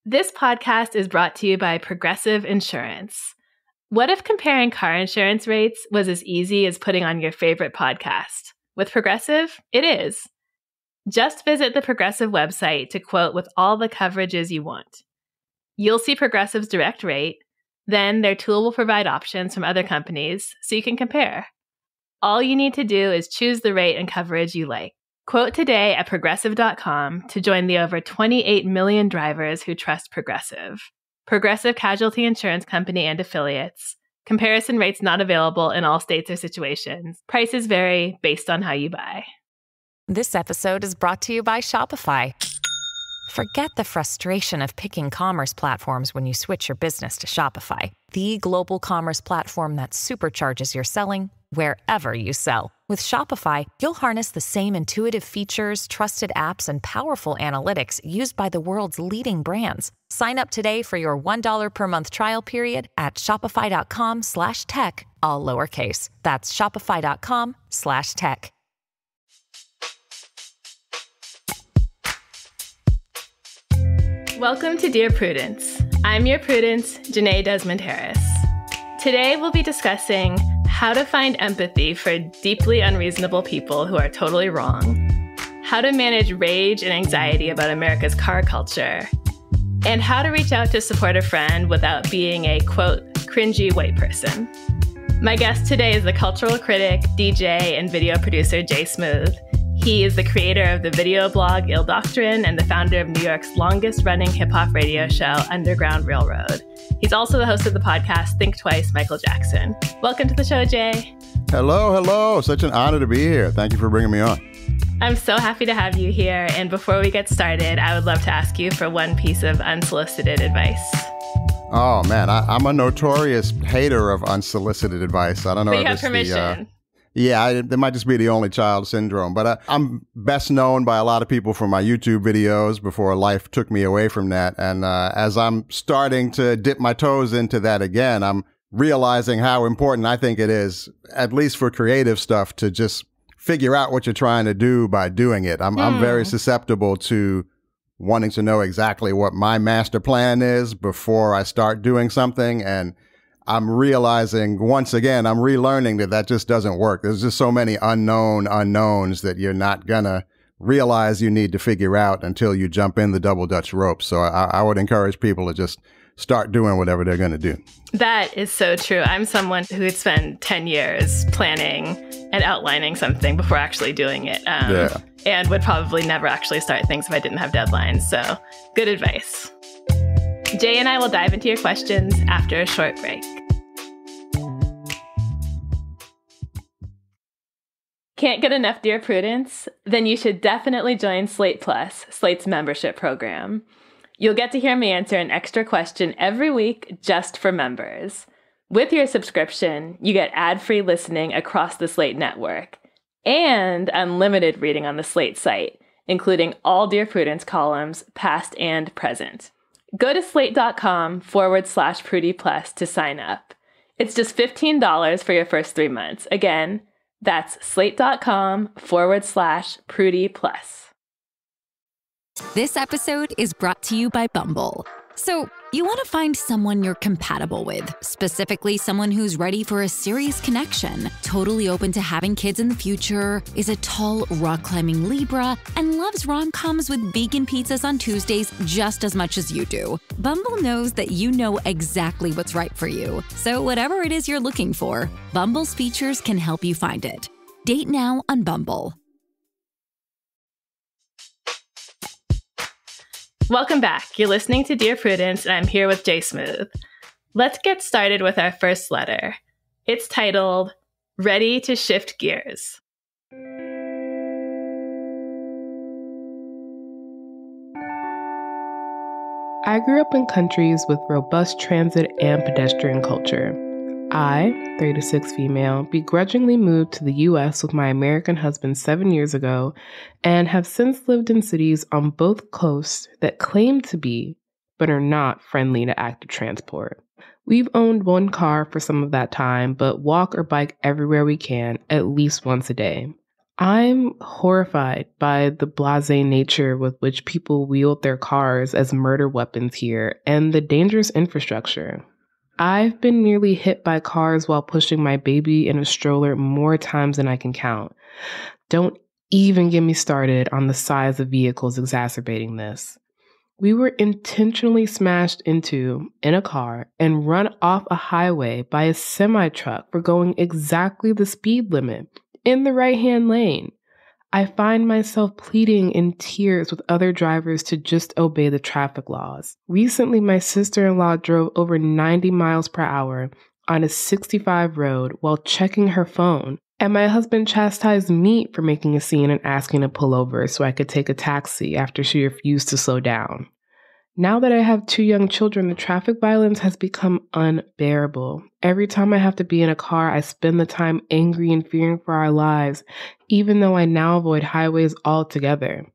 This podcast is brought to you by Progressive Insurance. What if comparing car insurance rates was as easy as putting on your favorite podcast? With Progressive, it is. Just visit the Progressive website to quote with all the coverages you want. You'll see Progressive's direct rate, then their tool will provide options from other companies so you can compare. All you need to do is choose the rate and coverage you like. Quote today at Progressive.com to join the over 28 million drivers who trust Progressive. Progressive Casualty Insurance Company and Affiliates. Comparison rates not available in all states or situations. Prices vary based on how you buy. This episode is brought to you by Shopify. Forget the frustration of picking commerce platforms when you switch your business to Shopify, the global commerce platform that supercharges your selling wherever you sell. With Shopify, you'll harness the same intuitive features, trusted apps, and powerful analytics used by the world's leading brands. Sign up today for your $1 per month trial period at shopify.com/tech, all lowercase. That's shopify.com/tech. Welcome to Dear Prudence. I'm your Prudence, Jenée Desmond-Harris. Today we'll be discussing how to find empathy for deeply unreasonable people who are totally wrong, how to manage rage and anxiety about America's car culture, and how to reach out to support a friend without being a, quote, cringey white person. My guest today is the cultural critic, DJ, and video producer Jay Smooth. He is the creator of the video blog Ill Doctrine and the founder of New York's longest-running hip-hop radio show, Underground Railroad. He's also the host of the podcast Think Twice, Michael Jackson. Welcome to the show, Jay. Hello. Such an honor to be here. Thank you for bringing me on. I'm so happy to have you here. And before we get started, I would love to ask you for one piece of unsolicited advice. Oh, man, I'm a notorious hater of unsolicited advice. I don't know but if you have it's permission. It might just be the only child syndrome, but I'm best known by a lot of people for my YouTube videos before life took me away from that. And as I'm starting to dip my toes into that again, I'm realizing how important I think it is, at least for creative stuff, to just figure out what you're trying to do by doing it. I'm very susceptible to wanting to know exactly what my master plan is before I start doing something. And I'm realizing once again, I'm relearning that just doesn't work. There's just so many unknowns that you're not gonna realize you need to figure out until you jump in the double Dutch rope. So I would encourage people to just start doing whatever they're going to do. That is so true. I'm someone who would spend 10 years planning and outlining something before actually doing it. And would probably never actually start things if I didn't have deadlines. So good advice. Jay and I will dive into your questions after a short break. Can't get enough Dear Prudence? Then you should definitely join Slate Plus, Slate's membership program. You'll get to hear me answer an extra question every week just for members. With your subscription, you get ad-free listening across the Slate network and unlimited reading on the Slate site, including all Dear Prudence columns, past and present. Go to slate.com/Prudie Plus to sign up. It's just $15 for your first 3 months. Again, that's slate.com/Prudie Plus. This episode is brought to you by Bumble. So, you want to find someone you're compatible with, specifically someone who's ready for a serious connection, totally open to having kids in the future, is a tall, rock-climbing Libra, and loves rom-coms with vegan pizzas on Tuesdays just as much as you do. Bumble knows that you know exactly what's right for you. So whatever it is you're looking for, Bumble's features can help you find it. Date now on Bumble. Welcome back. You're listening to Dear Prudence, and I'm here with Jay Smooth. Let's get started with our first letter. It's titled, Ready to Shift Gears. I grew up in countries with robust transit and pedestrian culture. I, 36 female, begrudgingly moved to the U.S. with my American husband 7 years ago and have since lived in cities on both coasts that claim to be, but are not friendly to active transport. We've owned one car for some of that time, but walk or bike everywhere we can, at least once a day. I'm horrified by the blasé nature with which people wield their cars as murder weapons here and the dangerous infrastructure. I've been nearly hit by cars while pushing my baby in a stroller more times than I can count. Don't even get me started on the size of vehicles exacerbating this. We were intentionally smashed into in a car and run off a highway by a semi-truck for going exactly the speed limit in the right-hand lane. I find myself pleading in tears with other drivers to just obey the traffic laws. Recently, my sister-in-law drove over 90 miles per hour on a 65 road while checking her phone, and my husband chastised me for making a scene and asking to pull over so I could take a taxi after she refused to slow down. Now that I have 2 young children, the traffic violence has become unbearable. Every time I have to be in a car, I spend the time angry and fearing for our lives, even though I now avoid highways altogether.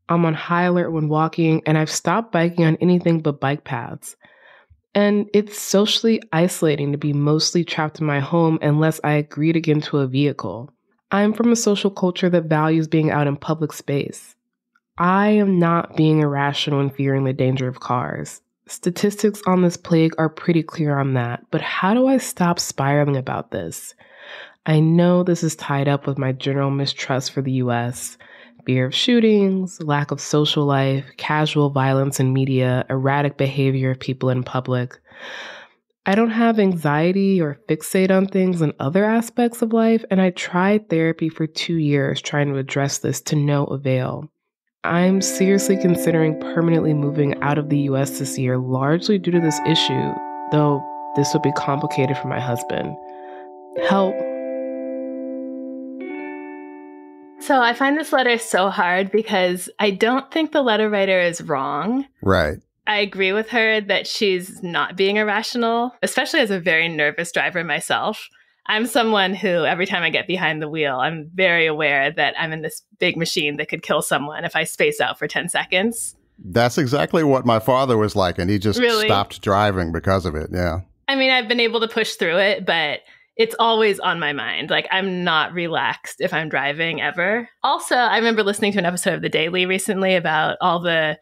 I'm on high alert when walking, and I've stopped biking on anything but bike paths. And it's socially isolating to be mostly trapped in my home unless I agree to get into a vehicle. I'm from a social culture that values being out in public space. I am not being irrational and fearing the danger of cars. Statistics on this plague are pretty clear on that, but how do I stop spiraling about this? I know this is tied up with my general mistrust for the US, fear of shootings, lack of social life, casual violence in media, erratic behavior of people in public. I don't have anxiety or fixate on things in other aspects of life, and I tried therapy for 2 years trying to address this to no avail. I'm seriously considering permanently moving out of the US this year, largely due to this issue, though this would be complicated for my husband. Help. So I find this letter so hard because I don't think the letter writer is wrong. Right. I agree with her that she's not being irrational, especially as a very nervous driver myself. I'm someone who, every time I get behind the wheel, I'm very aware that I'm in this big machine that could kill someone if I space out for 10 seconds. That's exactly what my father was like, and he just stopped driving because of it, yeah. I mean, I've been able to push through it, but it's always on my mind. Like, I'm not relaxed if I'm driving ever. Also, I remember listening to an episode of The Daily recently about all the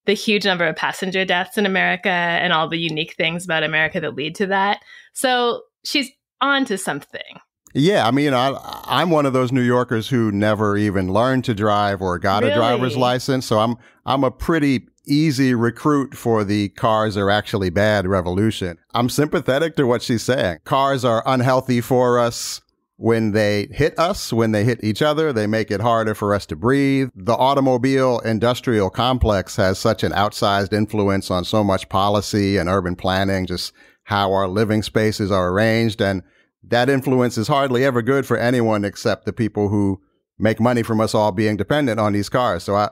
huge number of passenger deaths in America and all the unique things about America that lead to that. So she's on to something. Yeah, I mean, I'm one of those New Yorkers who never even learned to drive or got a driver's license. So I'm a pretty easy recruit for the cars are actually bad revolution. I'm sympathetic to what she's saying. Cars are unhealthy for us. When they hit us, when they hit each other, they make it harder for us to breathe. The automobile industrial complex has such an outsized influence on so much policy and urban planning, just how our living spaces are arranged. And that influence is hardly ever good for anyone except the people who make money from us all being dependent on these cars. So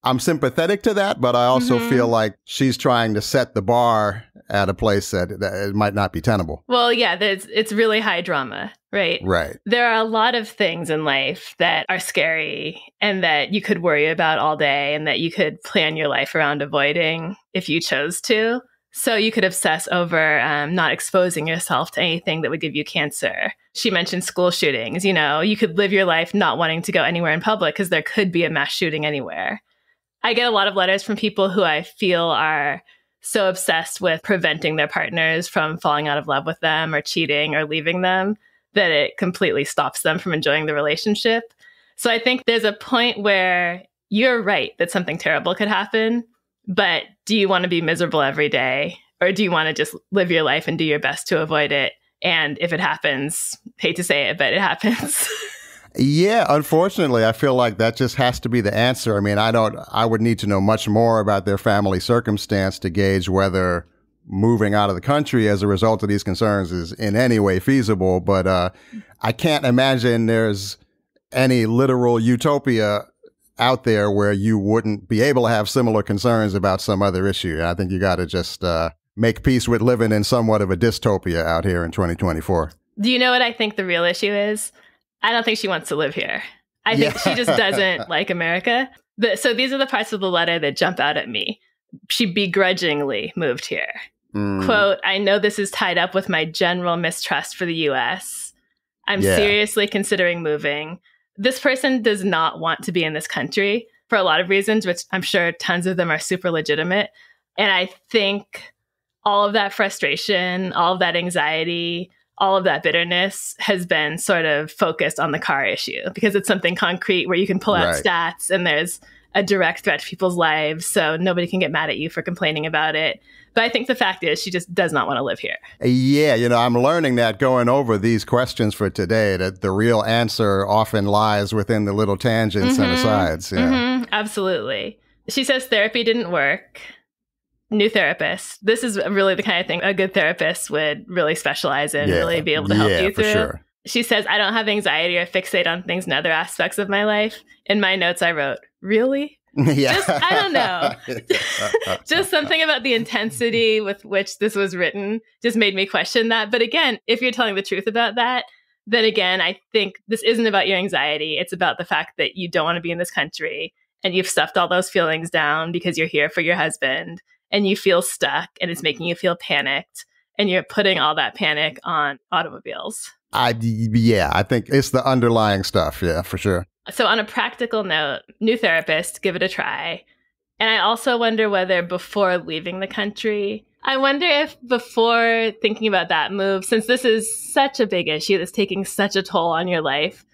I'm sympathetic to that, but I also feel like she's trying to set the bar at a place that it might not be tenable. Well, yeah, it's really high drama, right? Right. There are a lot of things in life that are scary and that you could worry about all day and that you could plan your life around avoiding if you chose to. So you could obsess over not exposing yourself to anything that would give you cancer. She mentioned school shootings. You know, you could live your life not wanting to go anywhere in public because there could be a mass shooting anywhere. I get a lot of letters from people who I feel are so obsessed with preventing their partners from falling out of love with them or cheating or leaving them that it completely stops them from enjoying the relationship. So I think there's a point where you're right that something terrible could happen. But do you want to be miserable every day? Or do you want to just live your life and do your best to avoid it? And if it happens, hate to say it, but it happens. Yeah, unfortunately, I feel like that just has to be the answer. I mean, I would need to know much more about their family circumstance to gauge whether moving out of the country as a result of these concerns is in any way feasible. But I can't imagine there's any literal utopia out there where you wouldn't be able to have similar concerns about some other issue. I think you got to just make peace with living in somewhat of a dystopia out here in 2024. Do you know what I think the real issue is? I don't think she wants to live here. I think she just doesn't like America. So these are the parts of the letter that jump out at me. She begrudgingly moved here. Quote, I know this is tied up with my general mistrust for the U.S. I'm seriously considering moving. This person does not want to be in this country for a lot of reasons, which I'm sure tons of them are super legitimate. And I think all of that frustration, all of that anxiety, all of that bitterness has been sort of focused on the car issue because it's something concrete where you can pull out stats and there's a direct threat to people's lives. So nobody can get mad at you for complaining about it. But I think the fact is she just does not want to live here. Yeah, I'm learning that going over these questions for today, that the real answer often lies within the little tangents and asides. Yeah. Absolutely. She says therapy didn't work. New therapist. This is really the kind of thing a good therapist would really specialize in, really be able to help you through. Sure. She says, I don't have anxiety or fixate on things in other aspects of my life. In my notes, I wrote, really? Yeah. I don't know. Just something about the intensity with which this was written just made me question that. But again, if you're telling the truth about that, then again, I think this isn't about your anxiety. It's about the fact that you don't want to be in this country and you've stuffed all those feelings down because you're here for your husband and you feel stuck and it's making you feel panicked and you're putting all that panic on automobiles. I think it's the underlying stuff. Yeah, for sure. So on a practical note, new therapist, give it a try. And I also wonder whether before leaving the country, I wonder if before thinking about that move, since this is such a big issue that's taking such a toll on your life,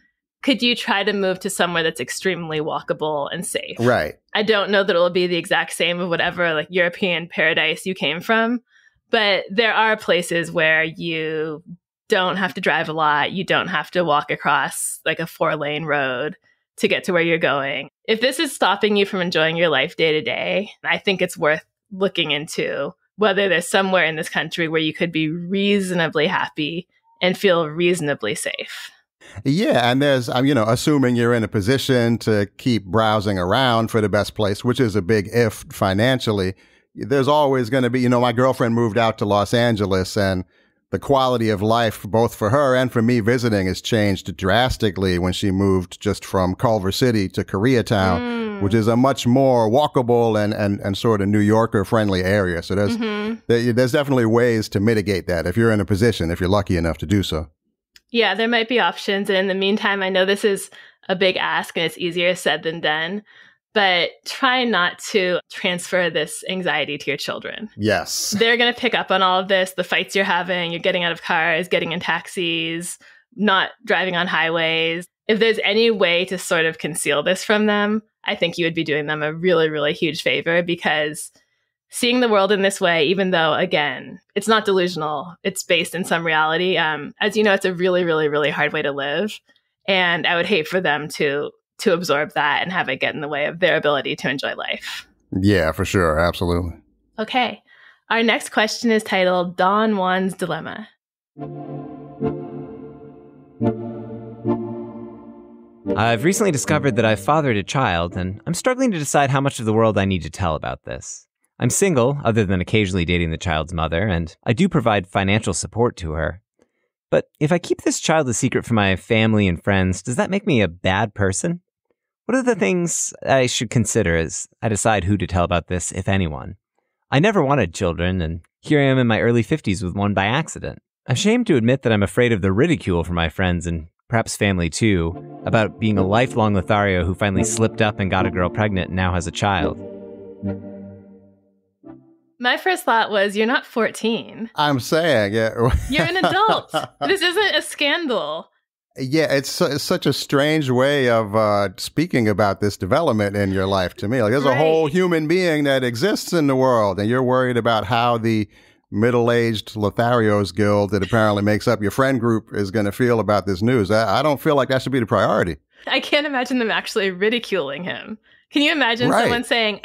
could you try to move to somewhere that's extremely walkable and safe? Right. I don't know that it will be the exact same of whatever like European paradise you came from, but there are places where you don't have to drive a lot. You don't have to walk across like a 4-lane road to get to where you're going. If this is stopping you from enjoying your life day to day, I think it's worth looking into whether there's somewhere in this country where you could be reasonably happy and feel reasonably safe. Yeah, and there's, assuming you're in a position to keep browsing around for the best place, which is a big if financially, there's always going to be, my girlfriend moved out to Los Angeles and the quality of life, both for her and for me visiting, has changed drastically when she moved just from Culver City to Koreatown, which is a much more walkable and sort of New Yorker friendly area. So there's definitely ways to mitigate that if you're in a position, if you're lucky enough to do so. Yeah, there might be options. And in the meantime, I know this is a big ask and it's easier said than done, but try not to transfer this anxiety to your children. Yes. They're going to pick up on all of this, the fights you're having, you're getting out of cars, getting in taxis, not driving on highways. If there's any way to sort of conceal this from them, I think you would be doing them a really, really huge favor because seeing the world in this way, even though, again, it's not delusional, it's based in some reality. As you know, it's a really, really, really hard way to live. And I would hate for them to absorb that and have it get in the way of their ability to enjoy life. Yeah, for sure. Absolutely. Okay. Our next question is titled Don Juan's Dilemma. I've recently discovered that I've fathered a child, and I'm struggling to decide how much of the world I need to tell about this. I'm single, other than occasionally dating the child's mother, and I do provide financial support to her. But if I keep this child a secret from my family and friends, does that make me a bad person? What are the things I should consider as I decide who to tell about this, if anyone? I never wanted children, and here I am in my early 50s with one by accident. I'm ashamed to admit that I'm afraid of the ridicule from my friends and perhaps family too, about being a lifelong Lothario who finally slipped up and got a girl pregnant and now has a child. My first thought was, you're not 14. I'm saying, yeah. You're an adult. This isn't a scandal. Yeah, it's such a strange way of speaking about this development in your life to me. Like, there's a whole human being that exists in the world, and you're worried about how the middle-aged Lotharios guild that apparently makes up your friend group is going to feel about this news. I don't feel like that should be the priority. I can't imagine them actually ridiculing him. Can you imagine someone saying,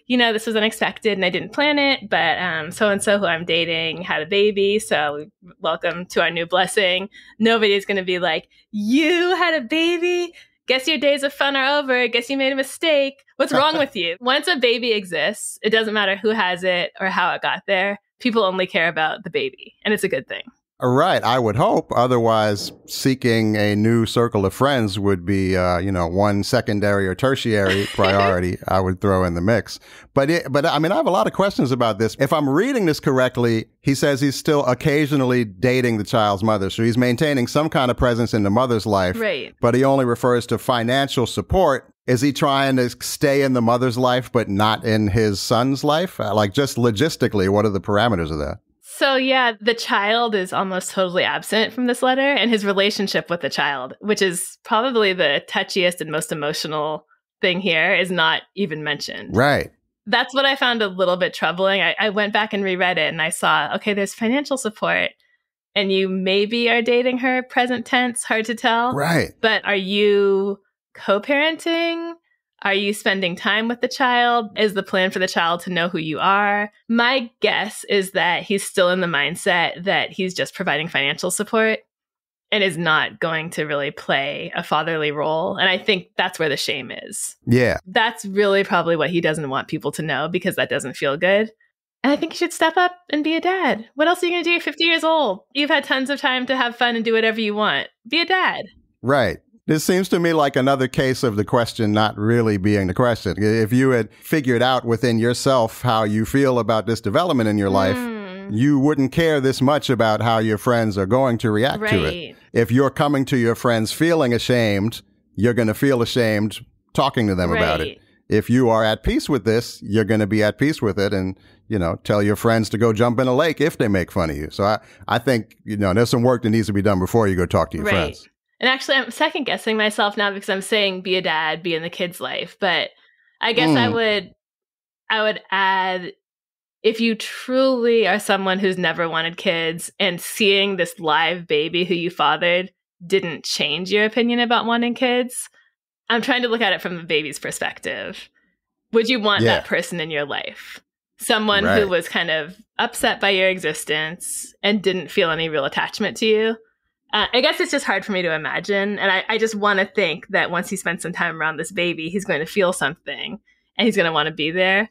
this was unexpected and I didn't plan it, but so-and-so who I'm dating had a baby, so welcome to our new blessing. Nobody's going to be like, you had a baby? Guess your days of fun are over. Guess you made a mistake. What's wrong with you? Once a baby exists, it doesn't matter who has it or how it got there. People only care about the baby, and it's a good thing. Right. I would hope. Otherwise, seeking a new circle of friends would be, one secondary or tertiary priority I would throw in the mix. But I mean, I have a lot of questions about this. If I'm reading this correctly, he says he's still occasionally dating the child's mother. So he's maintaining some kind of presence in the mother's life. Right. But he only refers to financial support. Is he trying to stay in the mother's life, but not in his son's life? Like, just logistically, what are the parameters of that? So, yeah, the child is almost totally absent from this letter, and his relationship with the child, which is probably the touchiest and most emotional thing here, is not even mentioned. Right. That's what I found a little bit troubling. I went back and reread it, and I saw, okay, there's financial support, and you maybe are dating her, present tense, hard to tell. Right. But are you co-parenting? Are you spending time with the child? Is the plan for the child to know who you are? My guess is that he's still in the mindset that he's just providing financial support and is not going to really play a fatherly role. And I think that's where the shame is. Yeah. That's really probably what he doesn't want people to know, because that doesn't feel good. And I think you should step up and be a dad. What else are you going to do? You're 50 years old. You've had tons of time to have fun and do whatever you want. Be a dad. Right. This seems to me like another case of the question not really being the question. If you had figured out within yourself how you feel about this development in your life, you wouldn't care this much about how your friends are going to react to it. If you're coming to your friends feeling ashamed, you're going to feel ashamed talking to them about it. If you are at peace with this, you're going to be at peace with it and, tell your friends to go jump in a lake if they make fun of you. So I think, there's some work that needs to be done before you go talk to your friends. And actually, I'm second guessing myself now because I'm saying be a dad, be in the kid's life. But I guess I would add, if you truly are someone who's never wanted kids and seeing this live baby who you fathered didn't change your opinion about wanting kids, I'm trying to look at it from the baby's perspective. Would you want that person in your life? Someone who was kind of upset by your existence and didn't feel any real attachment to you? I guess it's just hard for me to imagine. And I just want to think that once he spends some time around this baby, he's going to feel something and he's going to want to be there.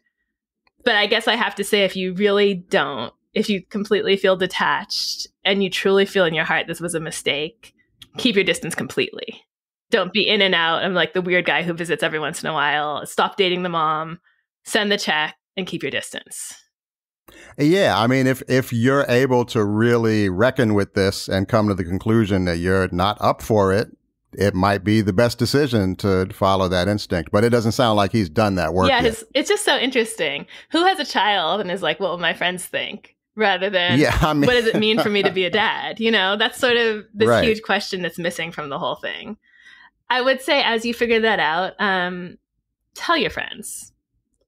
But I guess I have to say, if you really don't, if you completely feel detached and you truly feel in your heart this was a mistake, keep your distance completely. Don't be in and out. I'm like the weird guy who visits every once in a while. Stop dating the mom, send the check, and keep your distance. Yeah, I mean, if you're able to really reckon with this and come to the conclusion that you're not up for it, it might be the best decision to follow that instinct. But it doesn't sound like he's done that work yet. It's just so interesting. Who has a child and is like, what will my friends think? Rather than, what does it mean for me to be a dad? That's sort of this huge question that's missing from the whole thing. I would say, as you figure that out, tell your friends.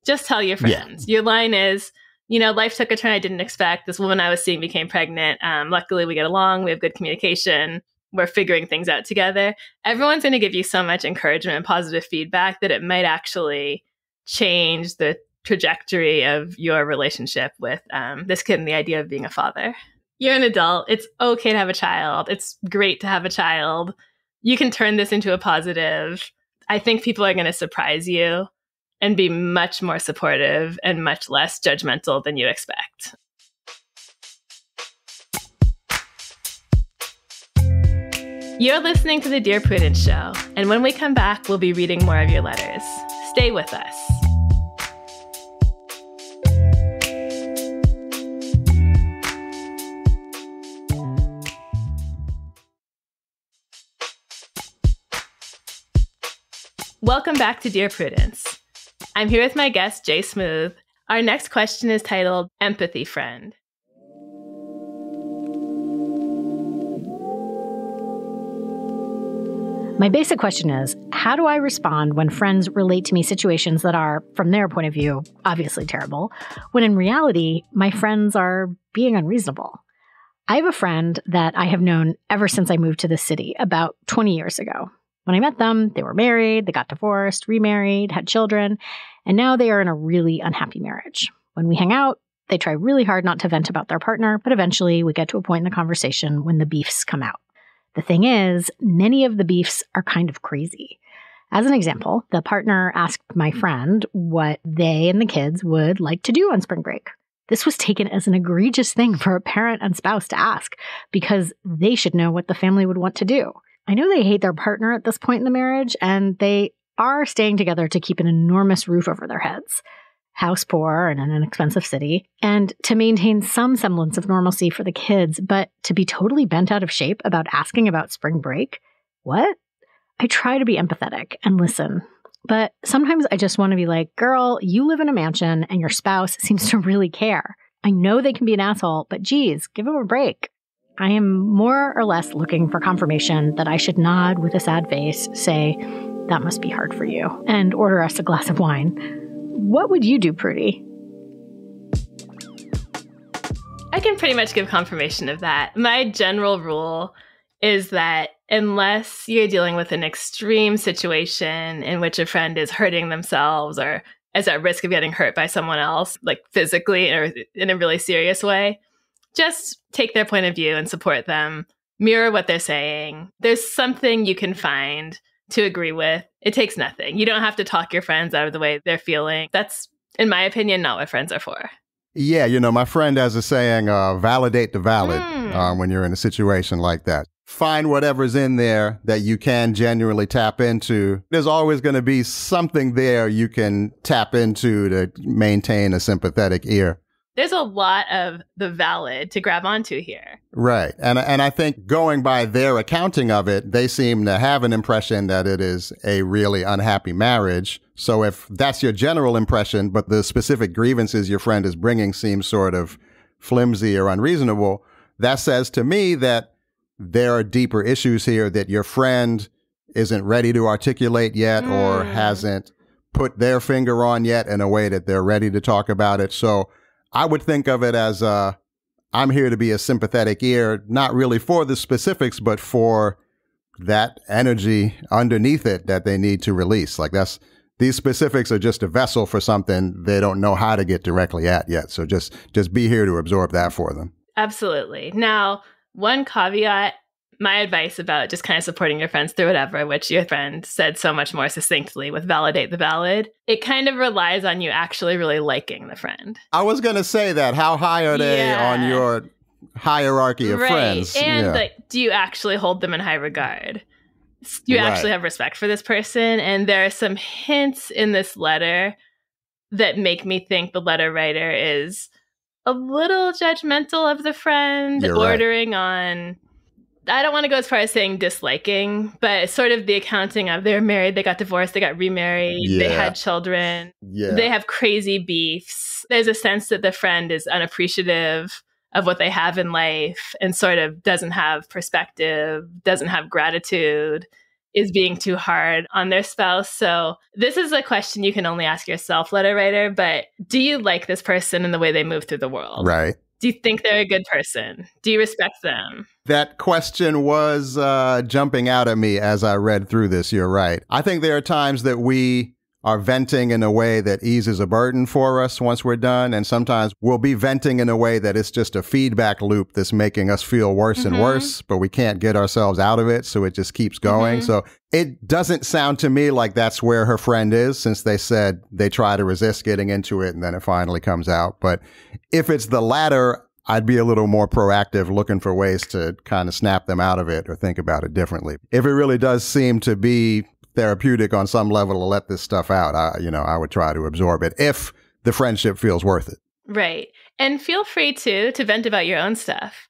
Just tell your friends. Your line is, life took a turn I didn't expect. This woman I was seeing became pregnant. Luckily, we get along. We have good communication. We're figuring things out together. Everyone's going to give you so much encouragement and positive feedback that it might actually change the trajectory of your relationship with this kid and the idea of being a father. You're an adult. It's okay to have a child. It's great to have a child. You can turn this into a positive. I think people are going to surprise you and be much more supportive and much less judgmental than you expect. You're listening to The Dear Prudence Show, and when we come back, we'll be reading more of your letters. Stay with us. Welcome back to Dear Prudence. I'm here with my guest, Jay Smooth. Our next question is titled Empathy Friend. My basic question is, how do I respond when friends relate to me situations that are, from their point of view, obviously terrible, when in reality, my friends are being unreasonable? I have a friend that I have known ever since I moved to the city about 20 years ago. When I met them, they were married, they got divorced, remarried, had children, and now they are in a really unhappy marriage. When we hang out, they try really hard not to vent about their partner, but eventually we get to a point in the conversation when the beefs come out. The thing is, many of the beefs are kind of crazy. As an example, the partner asked my friend what they and the kids would like to do on spring break. This was taken as an egregious thing for a parent and spouse to ask because they should know what the family would want to do. I know they hate their partner at this point in the marriage, and they are staying together to keep an enormous roof over their heads, house poor and in an expensive city, and to maintain some semblance of normalcy for the kids, but to be totally bent out of shape about asking about spring break? What? I try to be empathetic and listen, but sometimes I just want to be like, girl, you live in a mansion and your spouse seems to really care. I know they can be an asshole, but geez, give them a break. I am more or less looking for confirmation that I should nod with a sad face, say, that must be hard for you, and order us a glass of wine. What would you do, Prudie? I can pretty much give confirmation of that. My general rule is that unless you're dealing with an extreme situation in which a friend is hurting themselves or is at risk of getting hurt by someone else, like physically or in a really serious way, just take their point of view and support them. Mirror what they're saying. There's something you can find to agree with. It takes nothing. You don't have to talk your friends out of the way they're feeling. That's, in my opinion, not what friends are for. Yeah, my friend has a saying, validate the valid when you're in a situation like that. Find whatever's in there that you can genuinely tap into. There's always going to be something there you can tap into to maintain a sympathetic ear. There's a lot of the valid to grab onto here. Right. And I think going by their accounting of it, they seem to have an impression that it is a really unhappy marriage. So if that's your general impression, but the specific grievances your friend is bringing seem sort of flimsy or unreasonable, that says to me that there are deeper issues here that your friend isn't ready to articulate yet or hasn't put their finger on yet in a way that they're ready to talk about it. So I would think of it as I'm here to be a sympathetic ear, not really for the specifics, but for that energy underneath it that they need to release. Like these specifics are just a vessel for something they don't know how to get directly at yet. So just be here to absorb that for them. Absolutely. Now, one caveat, my advice about just kind of supporting your friends through whatever, which your friend said so much more succinctly with validate the valid, it kind of relies on you actually really liking the friend. I was going to say that. How high are they on your hierarchy of friends? And do you actually hold them in high regard? Do you actually have respect for this person? And there are some hints in this letter that make me think the letter writer is a little judgmental of the friend, ordering on... I don't want to go as far as saying disliking, but sort of the accounting of they're married, they got divorced, they got remarried, they had children, they have crazy beefs. There's a sense that the friend is unappreciative of what they have in life and sort of doesn't have perspective, doesn't have gratitude, is being too hard on their spouse. So this is a question you can only ask yourself, letter writer, but do you like this person and the way they move through the world? Right. Do you think they're a good person? Do you respect them? That question was jumping out at me as I read through this. You're right. I think there are times that we are venting in a way that eases a burden for us once we're done. And sometimes we'll be venting in a way that it's just a feedback loop that's making us feel worse and worse, but we can't get ourselves out of it. So it just keeps going. So it doesn't sound to me like that's where her friend is, since they said they try to resist getting into it and then it finally comes out. But if it's the latter, I'd be a little more proactive, looking for ways to kind of snap them out of it or think about it differently. If it really does seem to be therapeutic on some level to let this stuff out, I would try to absorb it if the friendship feels worth it. Right. And feel free to vent about your own stuff.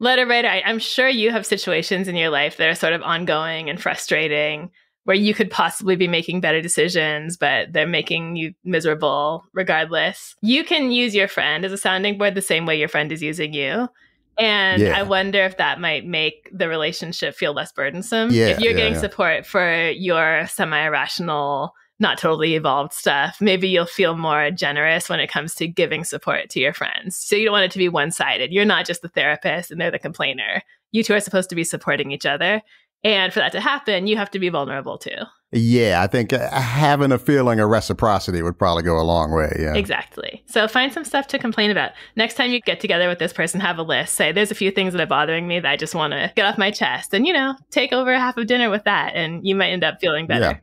Letter writer, I'm sure you have situations in your life that are sort of ongoing and frustrating where you could possibly be making better decisions, but they're making you miserable regardless. You can use your friend as a sounding board the same way your friend is using you. And I wonder if that might make the relationship feel less burdensome. If you're getting support for your semi-irrational, not totally evolved stuff, maybe you'll feel more generous when it comes to giving support to your friends. So you don't want it to be one-sided. You're not just the therapist and they're the complainer. You two are supposed to be supporting each other. And for that to happen, you have to be vulnerable too. Yeah, I think having a feeling of reciprocity would probably go a long way. Yeah, exactly. So find some stuff to complain about. Next time you get together with this person, have a list. Say, there's a few things that are bothering me that I just want to get off my chest. And, take over half of dinner with that. And you might end up feeling better. Yeah.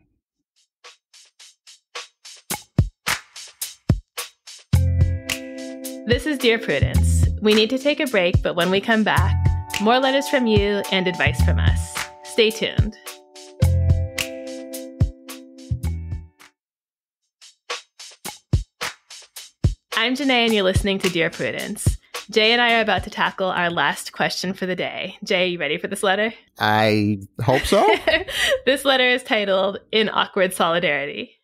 This is Dear Prudence. We need to take a break, but when we come back, more letters from you and advice from us. Stay tuned. I'm Jenée, and you're listening to Dear Prudence. Jay and I are about to tackle our last question for the day. Jay, are you ready for this letter? I hope so. This letter is titled, In Awkward Solidarity.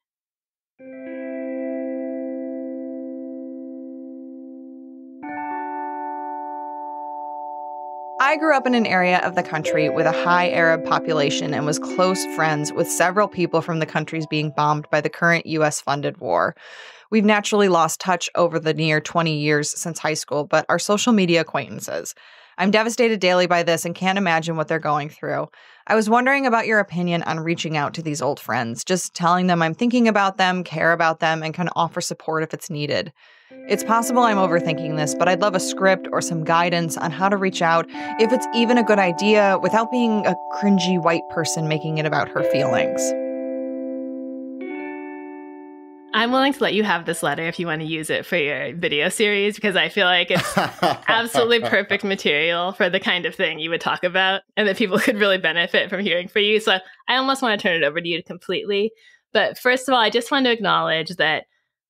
I grew up in an area of the country with a high Arab population and was close friends with several people from the countries being bombed by the current U.S.-funded war. We've naturally lost touch over the near 20 years since high school, but our social media acquaintances. I'm devastated daily by this and can't imagine what they're going through. I was wondering about your opinion on reaching out to these old friends, just telling them I'm thinking about them, care about them, and can offer support if it's needed. It's possible I'm overthinking this, but I'd love a script or some guidance on how to reach out, if it's even a good idea, without being a cringy white person making it about her feelings. I'm willing to let you have this letter if you want to use it for your video series, because I feel like it's absolutely perfect material for the kind of thing you would talk about and that people could really benefit from hearing from you. So I almost want to turn it over to you completely. But first of all, I just want to acknowledge that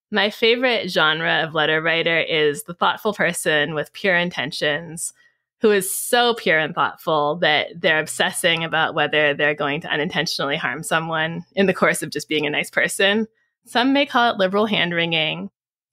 my favorite genre of letter writer is the thoughtful person with pure intentions, who is so pure and thoughtful that they're obsessing about whether they're going to unintentionally harm someone in the course of just being a nice person. Some may call it liberal hand-wringing.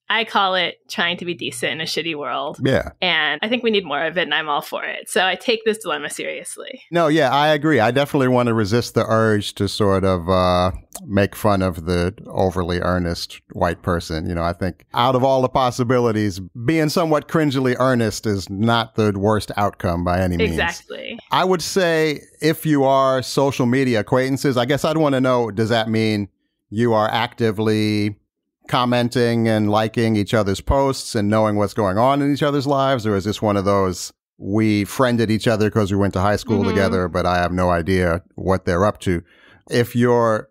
I call it trying to be decent in a shitty world. Yeah. And I think we need more of it, and I'm all for it. So I take this dilemma seriously. No, yeah, I agree. I definitely want to resist the urge to sort of make fun of the overly earnest white person. You know, I think out of all the possibilities, being somewhat cringily earnest is not the worst outcome by any means. Exactly. I would say if you are social media acquaintances, I guess I'd want to know, does that mean you are actively commenting and liking each other's posts and knowing what's going on in each other's lives? Or is this one of those, we friended each other because we went to high school together, but I have no idea what they're up to? If you're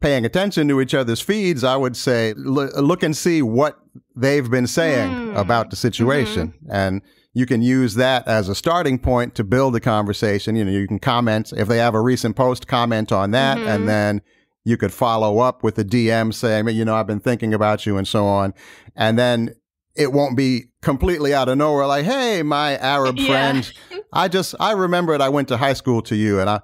paying attention to each other's feeds, I would say, look and see what they've been saying about the situation. And you can use that as a starting point to build a conversation. You know, you can comment. If they have a recent post, comment on that. And then you could follow up with a DM saying, you know, I've been thinking about you and so on. And then it won't be completely out of nowhere like, hey, my Arab friend, I remembered I went to high school to you, and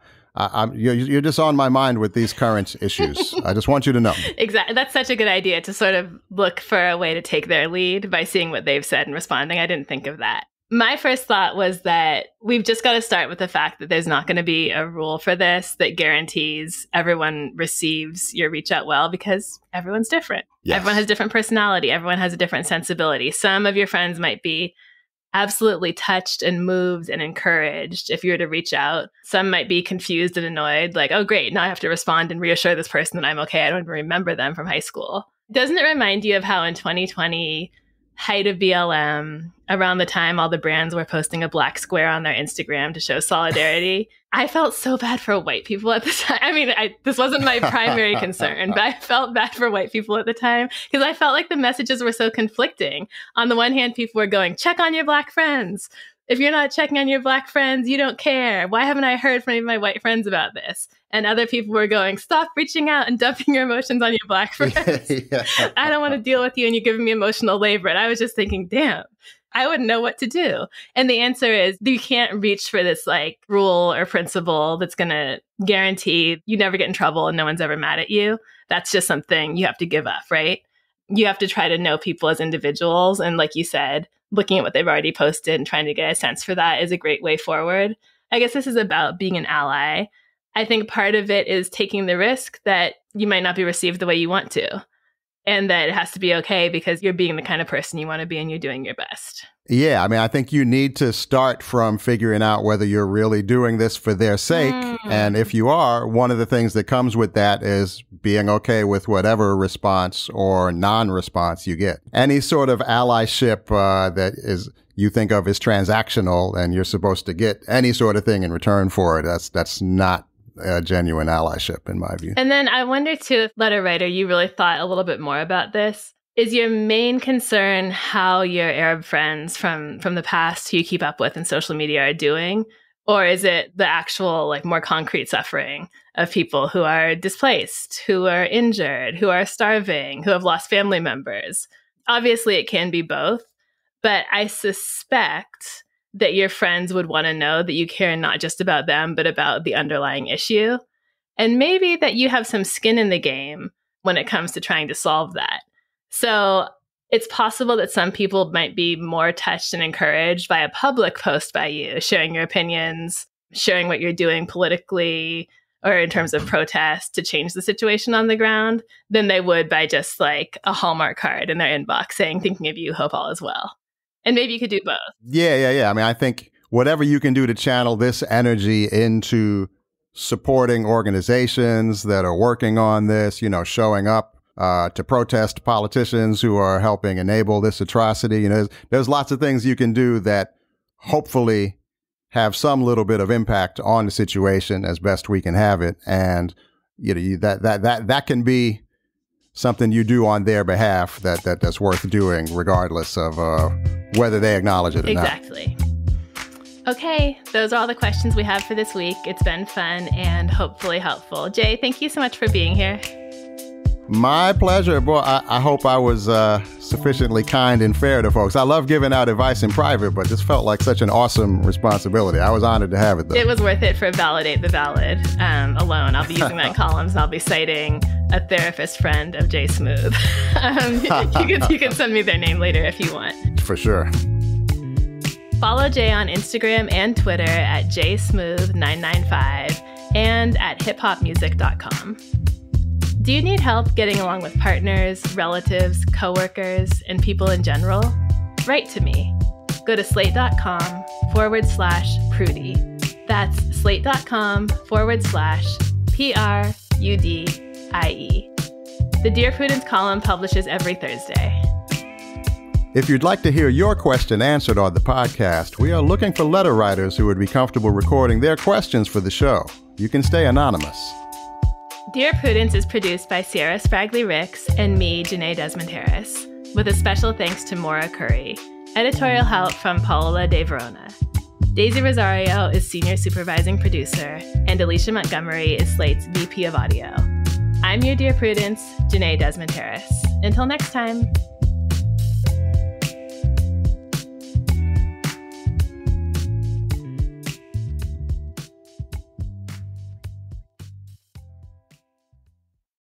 you're just on my mind with these current issues. I just want you to know. Exactly. That's such a good idea, to sort of look for a way to take their lead by seeing what they've said and responding. I didn't think of that. My first thought was that we've just got to start with the fact that there's not going to be a rule for this that guarantees everyone receives your reach out well, because everyone's different. Yes. Everyone has different personality. Everyone has a different sensibility. Some of your friends might be absolutely touched and moved and encouraged if you were to reach out. Some might be confused and annoyed, like, oh, great, now I have to respond and reassure this person that I'm okay. I don't even remember them from high school. Doesn't it remind you of how in 2020, height of BLM, around the time all the brands were posting a black square on their Instagram to show solidarity, I felt so bad for white people at the time. I mean, this wasn't my primary concern, but I felt bad for white people at the time because I felt like the messages were so conflicting. On the one hand, people were going, check on your black friends. If you're not checking on your black friends, you don't care. Why haven't I heard from any of my white friends about this? And other people were going, stop reaching out and dumping your emotions on your black friends. I don't want to deal with you and you're giving me emotional labor. And I was just thinking, damn, I wouldn't know what to do. And the answer is you can't reach for this like rule or principle that's going to guarantee you never get in trouble and no one's ever mad at you. That's just something you have to give up, right? You have to try to know people as individuals. And like you said, looking at what they've already posted and trying to get a sense for that is a great way forward. I guess this is about being an ally. I think part of it is taking the risk that you might not be received the way you want to, and that it has to be okay because you're being the kind of person you want to be and you're doing your best. Yeah, I mean, I think you need to start from figuring out whether you're really doing this for their sake. And if you are, one of the things that comes with that is being okay with whatever response or non-response you get. Any sort of allyship that is you think of as transactional and you're supposed to get any sort of thing in return for it, that's not a genuine allyship in my view. And then I wonder too, if letter writer, you really thought a little bit more about this. Is your main concern how your Arab friends from the past who you keep up with in social media are doing? Or is it the actual, like, more concrete suffering of people who are displaced, who are injured, who are starving, who have lost family members? Obviously, it can be both, but I suspect that your friends would want to know that you care not just about them, but about the underlying issue. And maybe that you have some skin in the game when it comes to trying to solve that. So it's possible that some people might be more touched and encouraged by a public post by you, sharing your opinions, sharing what you're doing politically or in terms of protest to change the situation on the ground, than they would by just like a Hallmark card in their inbox saying, thinking of you, hope all is well. And maybe you could do both. Yeah. I mean, I think whatever you can do to channel this energy into supporting organizations that are working on this, you know, showing up to protest politicians who are helping enable this atrocity. You know, there's lots of things you can do that hopefully have some little bit of impact on the situation as best we can have it. And you know, that can be something you do on their behalf that's worth doing, regardless of whether they acknowledge it or not. Exactly. Okay, those are all the questions we have for this week. It's been fun and hopefully helpful. Jay, thank you so much for being here. My pleasure. Boy, I hope I was sufficiently kind and fair to folks. I love giving out advice in private, but this felt like such an awesome responsibility. I was honored to have it, though. It was worth it for Validate the Valid alone. I'll be using that in columns, and I'll be citing a therapist friend of Jay Smooth. You can send me their name later if you want. For sure. Follow Jay on Instagram and Twitter at jsmooth995 and at hiphopmusic.com. Do you need help getting along with partners, relatives, coworkers, and people in general? Write to me. Go to slate.com/Prudie. That's slate.com/PRUDIE. The Dear Prudence column publishes every Thursday. If you'd like to hear your question answered on the podcast, we are looking for letter writers who would be comfortable recording their questions for the show. You can stay anonymous. Dear Prudence is produced by Se'era Spragley Ricks and me, Jenée Desmond-Harris, with a special thanks to Maura Currie. Editorial help from Paola De Verona. Daisy Rosario is senior supervising producer, and Alicia Montgomery is Slate's VP of audio. I'm your Dear Prudence, Jenée Desmond-Harris. Until next time.